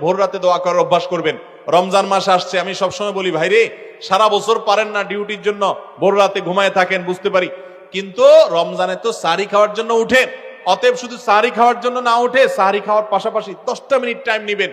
ভোর রাতে দোয়া করার অভ্যাস করবেন। রমজান মাস আসছে, আমি সবসময় বলি ভাইরে সারা বছর পারেন না ডিউটির জন্য ভোর রাতে ঘুমায় থাকেন, বুঝতে পারি, কিন্তু রমজানে তো সাহরি খাওয়ার জন্য উঠেন। অতএব শুধু সাহরি খাওয়ার জন্য না উঠে সাহরি খাওয়ার পাশাপাশি 10টা মিনিট টাইম নিবেন,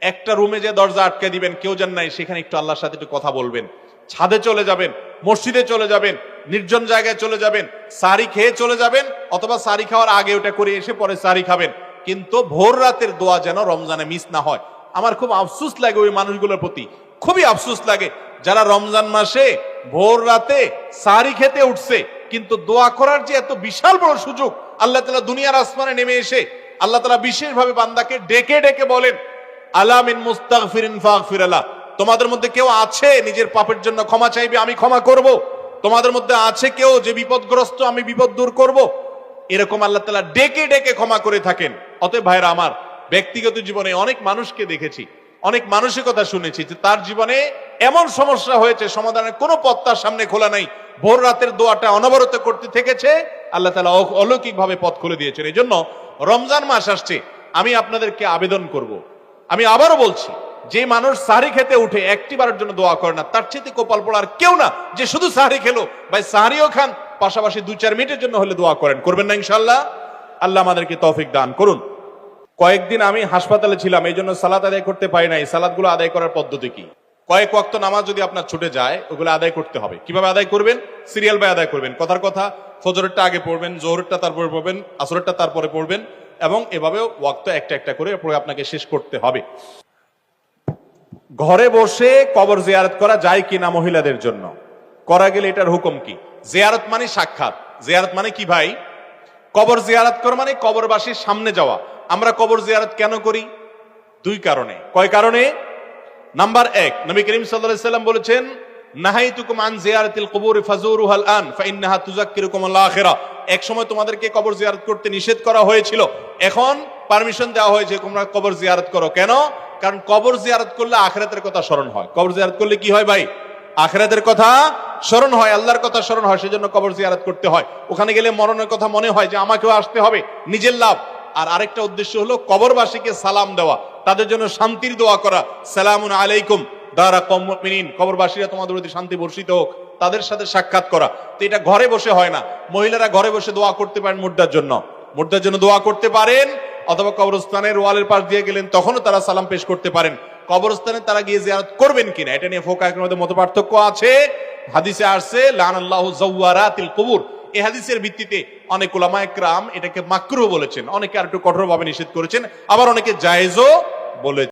একটা রুমে যে দরজা আটকে দিবেন, কেউ জান নাই, সেখানে একটু আল্লাহর সাথে একটু কথা বলবেন, ছাদে চলে যাবেন, মসজিদে চলে যাবেন, নির্জন জায়গায় চলে যাবেন, সাহরি খেয়ে চলে যাবেন, অথবা সাহরি খাওয়ার আগে ওটা করে এসে পরে সাহরি খাবেন, কিন্তু ভোর রাতের দোয়া যেন রমজানে মিস না হয়। আমার খুব আফসোস লাগে ওই মানুষগুলোর প্রতি, খুবই আফসোস লাগে যারা রমজান মাসে ভোর রাতে সাহরি খেতে উঠছে, কিন্তু দোয়া করার যে এত বিশাল বড় সুযোগ আল্লাহ তাআলা দুনিয়ার আসমানে নেমে এসে আল্লাহ তাআলা বিশেষভাবে বান্দাকে ডেকে ডেকে বলেন, আলা মিন মুস্তাগফিরিন ফাগফির লাহ, তোমাদের মধ্যে কেউ আছে নিজের পাপের জন্য ক্ষমা চাইবে, আমি ক্ষমা করব। তোমাদের মধ্যে আছে কেউ যে বিপদগ্রস্ত, আমি বিপদ দূর করব। এরকম আল্লাহ তাআলা ডেকে ডেকে ক্ষমা করে থাকেন। অতএব ভাইরা আমার, ব্যক্তিগত জীবনে অনেক মানুষকে দেখেছি, অনেক মানুষের কথা শুনেছি যে তার জীবনে এমন সমস্যা হয়েছে সমাধানের কোনো পথ তার সামনে খোলা নাই, ভোর রাতের দোয়াটা অনবরত করতে থেকেছে, আল্লাহ তাআলা অলৌকিক ভাবে পথ খুলে দিয়েছেন। এই জন্য রমজান মাস আসছে, আমি আপনাদেরকে আবেদন করব, আমি আবারও বলছি, যে মানুষ সাহরি খেতে উঠে একটি বারের জন্য দোয়া করে না, তার চেয়ে কপাল পড়া আর কেউ না যে শুধু সাহরি খেলো। ভাই সাহরিও খান, পাশাপাশি 2-4 মিনিটের জন্য হলে দোয়া করেন, করবেন না ইনশাআল্লাহ? আল্লাহ আমাদেরকে তৌফিক দান করুন। কয়েকদিন আমি হাসপাতালে ছিলাম, এই জন্য সালাত আদায় করতে পারি নাই। সালাতগুলো আদায় করার পদ্ধতি কি? কয়েক ওয়াক্ত নামাজ যদি আপনার ছুটে যায়, ওগুলো আদায় করতে হবে। কিভাবে আদায় করবেন? সিরিয়াল বাই আদায় করবেন। কথার কথা, ফজরেরটা আগে পড়বেন, জোহরেরটা তারপরে পড়বেন, আসরেরটা তারপরে পড়বেন, এবং এভাবে ওয়াক্ত একটা একটা করে পড়ে আপনাকে শেষ করতে হবে। ঘরে বসে কবর জিয়ারত করা যায় কিনা মহিলাদের জন্য? করা গেলে এটার হুকুম কি? জিয়ারত মানে সাক্ষাৎ। জিয়ারত মানে কি ভাই? কবর জিয়ারত করা মানে কবরবাসীর সামনে যাওয়া। আমরা কবর জিয়ারত কেন করি? 2 কারণে। কয় কারণে? নাম্বার 1, নবী করিম সাল্লাল্লাহু আলাইহি সাল্লাম বলেছেন, নাহাইতুকুম আন জিয়ারাতিল কুবুর ফাজুরুহাল আন ফাইন্নাহা তুযাক্কিরুকুম আল আখিরা। এক সময় তোমাদেরকে কবর জিয়ারত করতে নিষেধ করা হয়েছিল, এখন পারমিশন দেওয়া হয়েছে তোমরা কবর জিয়ারত করো। কেন? কারণ কবর জিয়ারত করলে আখিরাতের কথা স্মরণ হয়। কবর জিয়ারত করলে কি হয় ভাই? আখিরাতের কথা স্মরণ হয়, আল্লাহর কথা স্মরণ হয়, সেজন্য কবর জিয়ারত করতে হয়। ওখানে গেলে মরণের কথা মনে হয় যে আমাকেও আসতে হবে, নিজের লাভ। আর আরেকটা উদ্দেশ্য হলো কবরবাসীকে সালাম দেওয়া, তাদের জন্য শান্তির দোয়া করা, সালামুন আলাইকুম দারা কওমিল মুমিনিন, কবরবাসীরা তোমাদের প্রতি শান্তি বর্ষিত হোক, তাদের সাথে সাক্ষাৎ করা। তো এটা ঘরে বসে হয় না। মহিলারা ঘরে বসে দোয়া করতে পারেন মুর্দার জন্য, মুর্দার জন্য দোয়া করতে পারেন, অথবা কবরস্থানের ওয়ালের পাশ দিয়ে গেলেন তখনও তারা সালাম পেশ করতে পারেন। কবরস্থানে তারা গিয়ে জিয়ারত করবেন কিনা এটা নিয়ে ফুকাহাদের মধ্যে মতপার্থক্য আছে। হাদিসে আসছে লানাল্লাহু যাওয়ারাতিল কুবুর, এই হাদিসের ভিত্তিতে অনেক উলামায়ে কেরাম এটাকে মাকরুহ বলেছেন, অনেকে আর একটু কঠোরভাবে নিষেধ করেছেন, আবার অনেকে জায়েজও বলেছেন।